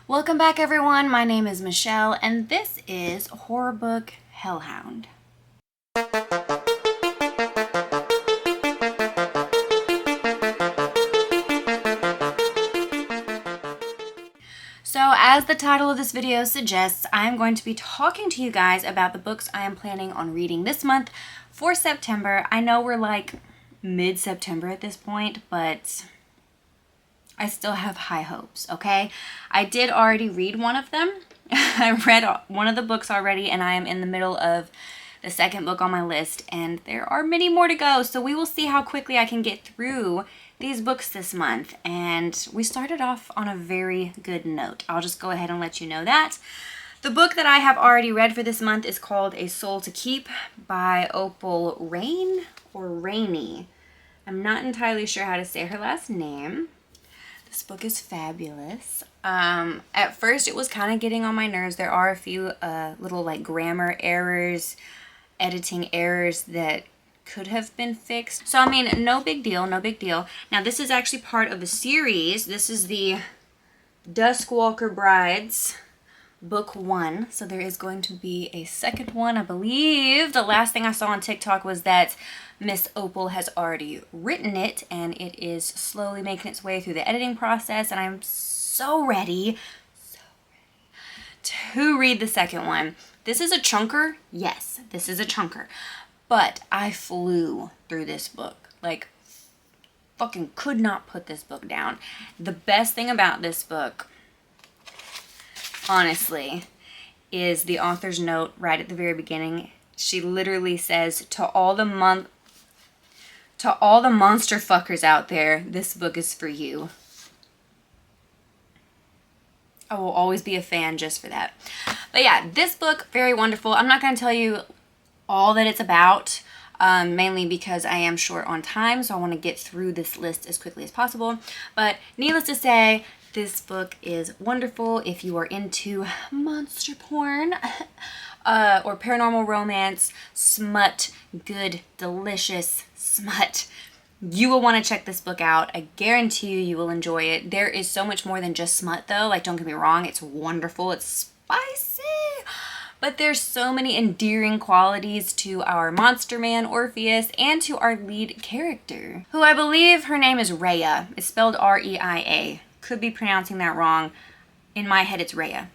Welcome back, everyone. My name is Michelle, and this is Horror Book Hellhound. So, as the title of this video suggests, I'm going to be talking to you guys about the books I am planning on reading this month for September. I know we're like mid-September at this point, but I still have high hopes, okay? I did already read one of them. I read one of the books already, and I am in the middle of the second book on my list, and there are many more to go, so we will see how quickly I can get through these books this month. And we started off on a very good note. I'll just go ahead and let you know that. The book that I have already read for this month is called A Soul to Keep by Opal Rain or Rainey. I'm not entirely sure how to say her last name. This book is fabulous. At first, it was kind of getting on my nerves. There are a few little like grammar errors, editing errors that could have been fixed. So, I mean, no big deal, no big deal. Now, this is actually part of a series. This is the Duskwalker Brides book 1. So there is going to be a second one, I believe. The last thing I saw on TikTok was that Miss Opal has already written it, and it is slowly making its way through the editing process, and I'm so ready to read the second one. This is a chunker. Yes, this is a chunker. But I flew through this book. Like, fucking could not put this book down. The best thing about this book, honestly, is the author's note right at the very beginning. She literally says, to all the monster fuckers out there, this book is for you. I will always be a fan just for that. But yeah, this book, very wonderful. I'm not going to tell you all that it's about, mainly because I am short on time, so I want to get through this list as quickly as possible. But needless to say, this book is wonderful if you are into monster porn or paranormal romance, smut, good, delicious smut. You will want to check this book out. I guarantee you will enjoy it. There is so much more than just smut, though. Like, don't get me wrong, it's wonderful, it's spicy, but there's so many endearing qualities to our monster man, Orpheus, and to our lead character, who I believe her name is Rhea. It's spelled R-E-I-A. Could be pronouncing that wrong. In my head, it's Rhea.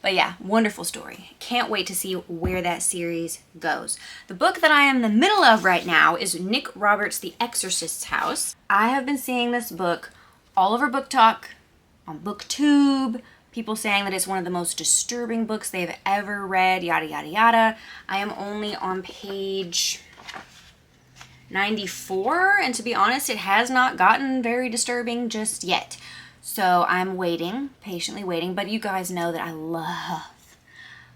But yeah, wonderful story. Can't wait to see where that series goes. The book that I am in the middle of right now is Nick Roberts' The Exorcists House. I have been seeing this book all over Book Talk, on BookTube, people saying that it's one of the most disturbing books they've ever read, yada, yada, yada. I am only on page 94, and to be honest, it has not gotten very disturbing just yet. So I'm waiting, patiently waiting, but you guys know that I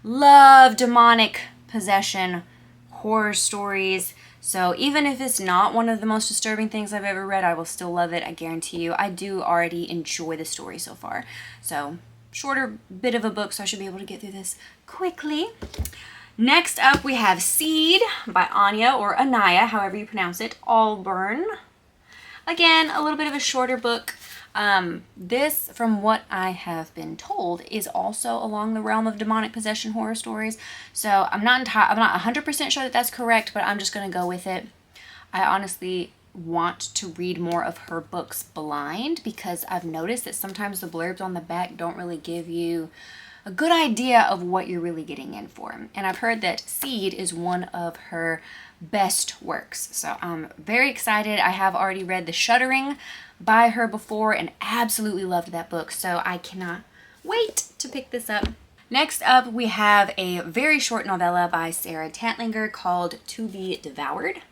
love demonic possession, horror stories. So even if it's not one of the most disturbing things I've ever read, I will still love it, I guarantee you. I do already enjoy the story so far. So, shorter bit of a book, so I should be able to get through this quickly. Next up, we have Seed by Anya, or Anaya, however you pronounce it, Allburn. Again, a little bit of a shorter book. This, from what I have been told, is also along the realm of demonic possession horror stories. So I'm not 100% sure that that's correct, but I'm just going to go with it. I honestly want to read more of her books blind, because I've noticed that sometimes the blurbs on the back don't really give you a good idea of what you're really getting in for. And I've heard that Seed is one of her best works. So I'm very excited. I have already read The Shuddering by her before and absolutely loved that book. So I cannot wait to pick this up. Next up, we have a very short novella by Sarah Tantlinger called To Be Devoured.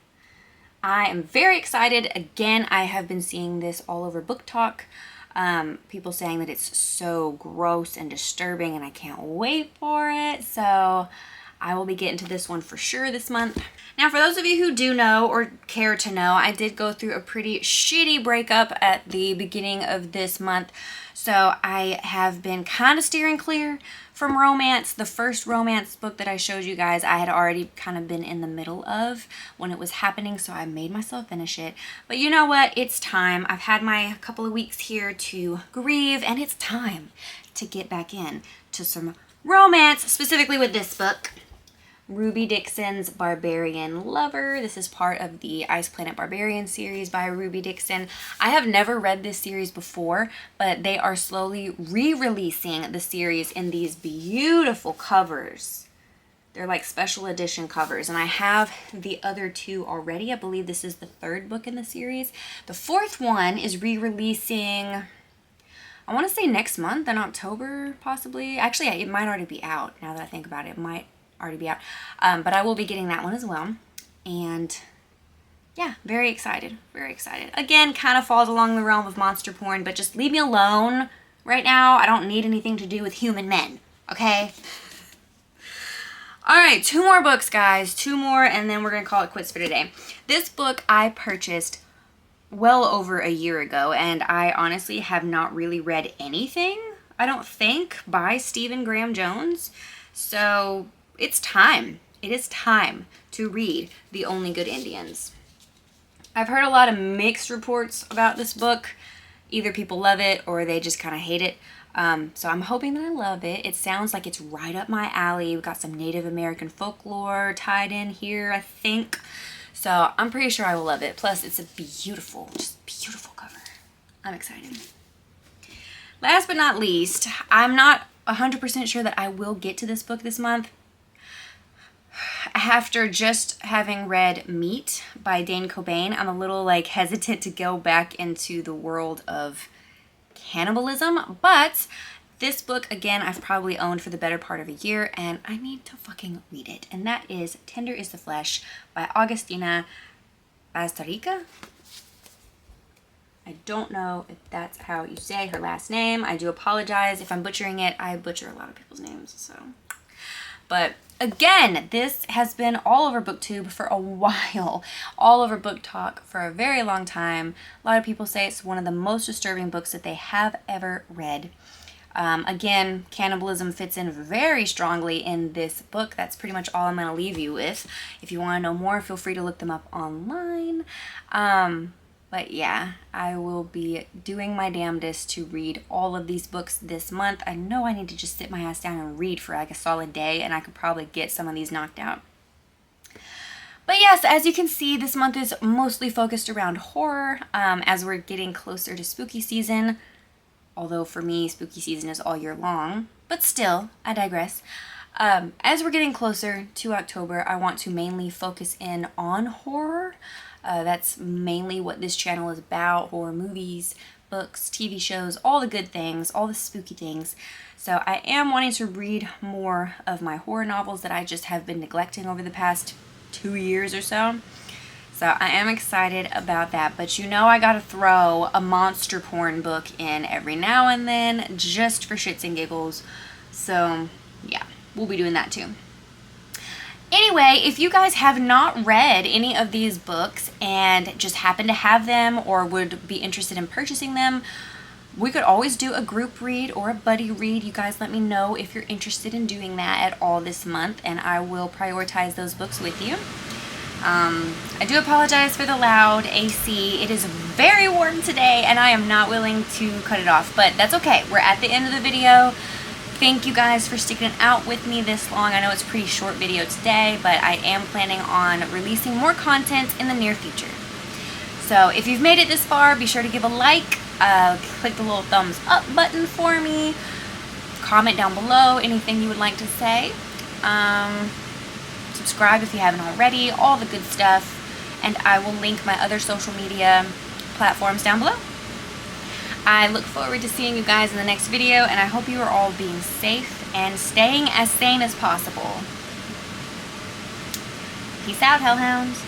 I am very excited. Again, I have been seeing this all over Book Talk. People saying that it's so gross and disturbing, and I can't wait for it. So I will be getting to this one for sure this month. Now, for those of you who do know or care to know, I did go through a pretty shitty breakup at the beginning of this month. So I have been kind of steering clear from romance. The first romance book that I showed you guys, I had already kind of been in the middle of when it was happening, so I made myself finish it. But you know what? It's time. I've had my couple of weeks here to grieve, and it's time to get back in to some romance, specifically with this book. Ruby Dixon's Barbarian Lover. This is part of the Ice Planet Barbarian series by Ruby Dixon. I have never read this series before, but they are slowly re-releasing the series in these beautiful covers. They're like special edition covers, and I have the other two already. I believe this is the third book in the series. The fourth one is re-releasing, I want to say next month in October, possibly. Actually, it might already be out now that I think about it. It might already be out, but I will be getting that one as well. And yeah, very excited, very excited. Again, kind of falls along the realm of monster porn, but just leave me alone right now. I don't need anything to do with human men, okay? All right, 2 more books, guys, 2 more, and then we're gonna call it quits for today. This book I purchased well over a year ago, and I honestly have not really read anything, I don't think, by Stephen Graham Jones. So it's time. It is time to read The Only Good Indians. I've heard a lot of mixed reports about this book. Either people love it or they just kind of hate it. So I'm hoping that I love it. It sounds like it's right up my alley. We've got some Native American folklore tied in here, I think. So I'm pretty sure I will love it. Plus, it's a beautiful, just beautiful cover. I'm excited. Last but not least, I'm not 100% sure that I will get to this book this month. After just having read Meat by Dane Cobain, I'm a little hesitant to go back into the world of cannibalism, but this book, again, I've probably owned for the better part of a year, and I need to fucking read it, and that is Tender is the Flesh by Augustina Bazterrica. I don't know if that's how you say her last name. I do apologize if I'm butchering it. I butcher a lot of people's names, so. But again, this has been all over BookTube for a while, all over Book Talk for a very long time. A lot of people say it's one of the most disturbing books that they have ever read. Again, cannibalism fits in very strongly in this book. That's pretty much all I'm going to leave you with. If you want to know more, feel free to look them up online. But yeah, I will be doing my damnedest to read all of these books this month. I know I need to just sit my ass down and read for like a solid day, and I could probably get some of these knocked out. But yes, as you can see, this month is mostly focused around horror, as we're getting closer to spooky season. Although for me, spooky season is all year long, but still, I digress. As we're getting closer to October, I want to mainly focus in on horror. That's mainly what this channel is about: horror movies, books, TV shows, all the good things, all the spooky things. So I am wanting to read more of my horror novels that I just have been neglecting over the past 2 years or so. So I am excited about that, but you know I gotta throw a monster porn book in every now and then just for shits and giggles. So yeah, we'll be doing that too. Anyway, if you guys have not read any of these books and just happen to have them or would be interested in purchasing them, we could always do a group read or a buddy read. You guys let me know if you're interested in doing that at all this month, and I will prioritize those books with you. I do apologize for the loud AC. It is very warm today, and I am not willing to cut it off, but that's okay. We're at the end of the video. Thank you guys for sticking out with me this long. I know it's a pretty short video today, but I am planning on releasing more content in the near future. So if you've made it this far, be sure to give a like, click the little thumbs up button for me, comment down below anything you would like to say, subscribe if you haven't already, all the good stuff, and I will link my other social media platforms down below. I look forward to seeing you guys in the next video, and I hope you are all being safe and staying as sane as possible. Peace out, Hellhounds.